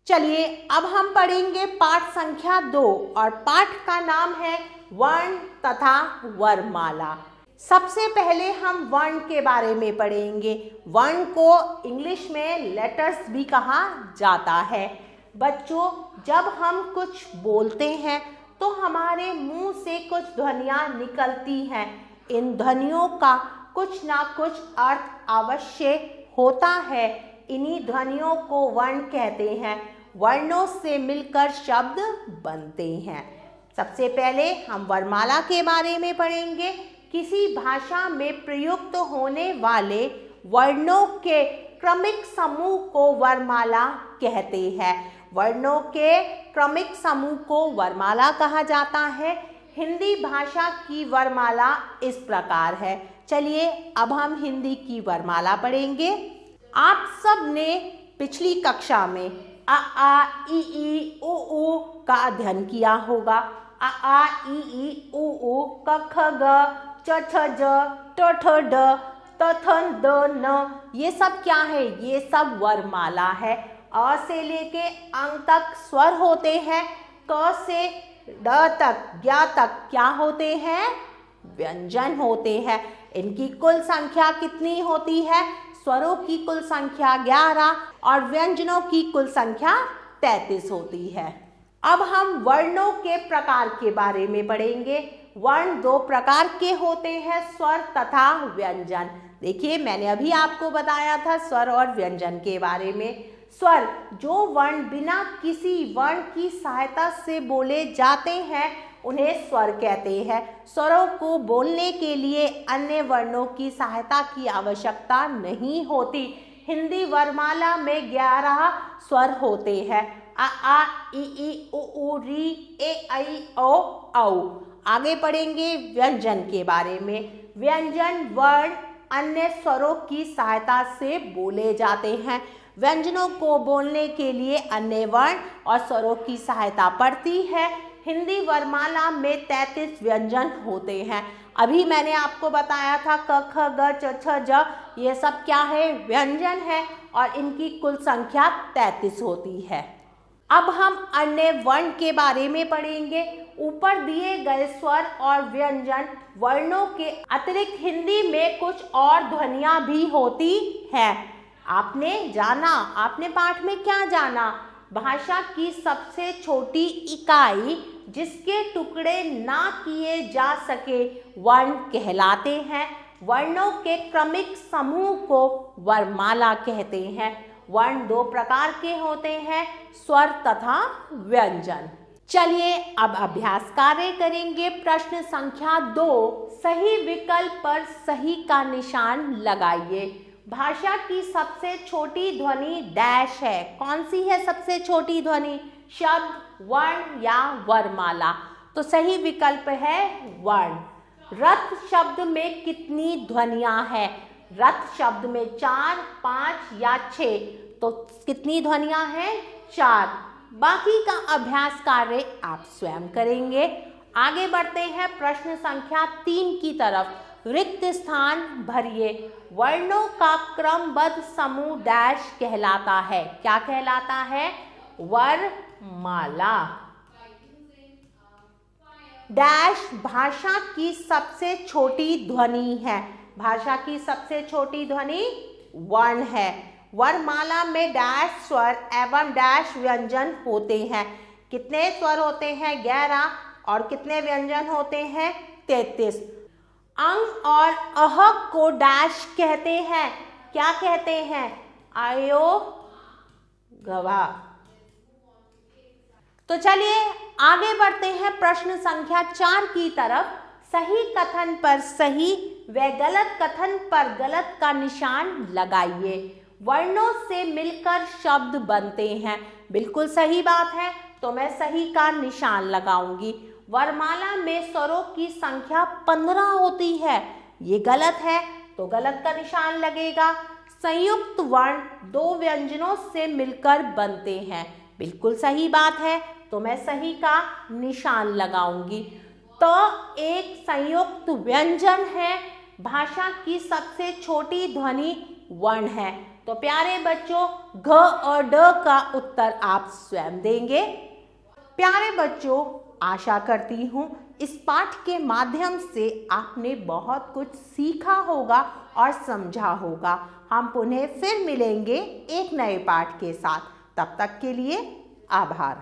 चलिए अब हम पढ़ेंगे पाठ संख्या 2 और पाठ का नाम है वर्ण तथा वर्णमाला। सबसे पहले हम वर्ण के बारे में पढ़ेंगे। वर्ण को इंग्लिश में लेटर्स भी कहा जाता है। बच्चों, जब हम कुछ बोलते हैं तो हमारे मुंह से कुछ ध्वनियाँ निकलती हैं। इन ध्वनियों का कुछ ना कुछ अर्थ अवश्य होता है। इन्हीं ध्वनियों को वर्ण कहते हैं। वर्णों से मिलकर शब्द बनते हैं। सबसे पहले हम वर्णमाला के बारे में पढ़ेंगे। किसी भाषा में प्रयुक्त होने वाले वर्णों के क्रमिक समूह को वर्णमाला कहते हैं। वर्णों के क्रमिक समूह को वर्णमाला कहा जाता है। हिंदी भाषा की वर्णमाला इस प्रकार है। चलिए अब हम हिंदी की वर्णमाला पढ़ेंगे। आप सब ने पिछली कक्षा में अ आ इ ई उ ऊ का अध्ययन किया होगा। अ आ इ ई उ ऊ क ख ग च छ ज ट ठ ड त थ द न, ये सब क्या है? ये सब वर्णमाला है। अ से लेके अंग तक स्वर होते हैं। क से ड तक ज्ञ तक क्या होते हैं? व्यंजन होते हैं। इनकी कुल संख्या कितनी होती है? स्वरों की कुल संख्या 11 और व्यंजनों की कुल संख्या 33 होती है। अब हम वर्णों के प्रकार के बारे में पढ़ेंगे। वर्ण 2 प्रकार के होते हैं, स्वर तथा व्यंजन। देखिए, मैंने अभी आपको बताया था स्वर और व्यंजन के बारे में। स्वर, जो वर्ण बिना किसी वर्ण की सहायता से बोले जाते हैं, उन्हें स्वर कहते हैं। स्वरों को बोलने के लिए अन्य वर्णों की सहायता की आवश्यकता नहीं होती। हिंदी वर्णमाला में 11 स्वर होते हैं। अ आ इ ई उ ऊ री ए ऐ ओ औ। आगे पढ़ेंगे व्यंजन के बारे में। व्यंजन वर्ण अन्य स्वरों की सहायता से बोले जाते हैं। व्यंजनों को बोलने के लिए अन्य वर्ण और स्वरों की सहायता पड़ती है। हिंदी वर्णमाला में 33 व्यंजन होते हैं। अभी मैंने आपको बताया था क ख ग च छ ज, ये सब क्या है? व्यंजन है और इनकी कुल संख्या 33 होती है। अब हम अन्य वर्ण के बारे में पढ़ेंगे। ऊपर दिए गए स्वर और व्यंजन वर्णों के अतिरिक्त हिंदी में कुछ और ध्वनियाँ भी होती हैं। आपने जाना, आपने पाठ में क्या जाना? भाषा की सबसे छोटी इकाई जिसके टुकड़े ना किए जा सके वर्ण कहलाते हैं। वर्णों के क्रमिक समूह को वर्णमाला कहते हैं। वर्ण 2 प्रकार के होते हैं, स्वर तथा व्यंजन। चलिए अब अभ्यास कार्य करेंगे। प्रश्न संख्या 2, सही विकल्प पर सही का निशान लगाइए। भाषा की सबसे छोटी ध्वनि डैश है। कौन सी है सबसे छोटी ध्वनि? शब्द, वर्ण या वर्णमाला? तो सही विकल्प है वर्ण। रथ शब्द में कितनी ध्वनियां हैं? रथ शब्द में 4, 5 या 6। तो कितनी ध्वनियां हैं? 4। बाकी का अभ्यास कार्य आप स्वयं करेंगे। आगे बढ़ते हैं प्रश्न संख्या 3 की तरफ। रिक्त स्थान भरिए। वर्णों का क्रमबद्ध समूह डैश कहलाता है। क्या कहलाता है? वर्णमाला। डैश भाषा की सबसे छोटी ध्वनि है। भाषा की सबसे छोटी ध्वनि वर्ण है। वर्णमाला में डैश स्वर एवं डैश व्यंजन होते हैं। कितने स्वर होते हैं? 11 और कितने व्यंजन होते हैं? 33। अंग और अह को डैश कहते हैं। क्या कहते हैं? आयो गवा। तो चलिए आगे बढ़ते हैं प्रश्न संख्या 4 की तरफ। सही कथन पर सही व गलत कथन पर गलत का निशान लगाइए। वर्णों से मिलकर शब्द बनते हैं। बिल्कुल सही बात है, तो मैं सही का निशान लगाऊंगी। वर्णमाला में स्वरों की संख्या 15 होती है। ये गलत है, तो गलत का निशान लगेगा। संयुक्त वर्ण 2 व्यंजनों से मिलकर बनते हैं। बिल्कुल सही बात है, तो मैं सही का निशान लगाऊंगी। तो एक संयुक्त व्यंजन है। भाषा की सबसे छोटी ध्वनि वर्ण है। तो प्यारे बच्चों, घ और ड का उत्तर आप स्वयं देंगे। प्यारे बच्चों, आशा करती हूँ इस पाठ के माध्यम से आपने बहुत कुछ सीखा होगा और समझा होगा। हम पुनः फिर मिलेंगे एक नए पाठ के साथ। तब तक के लिए आभार।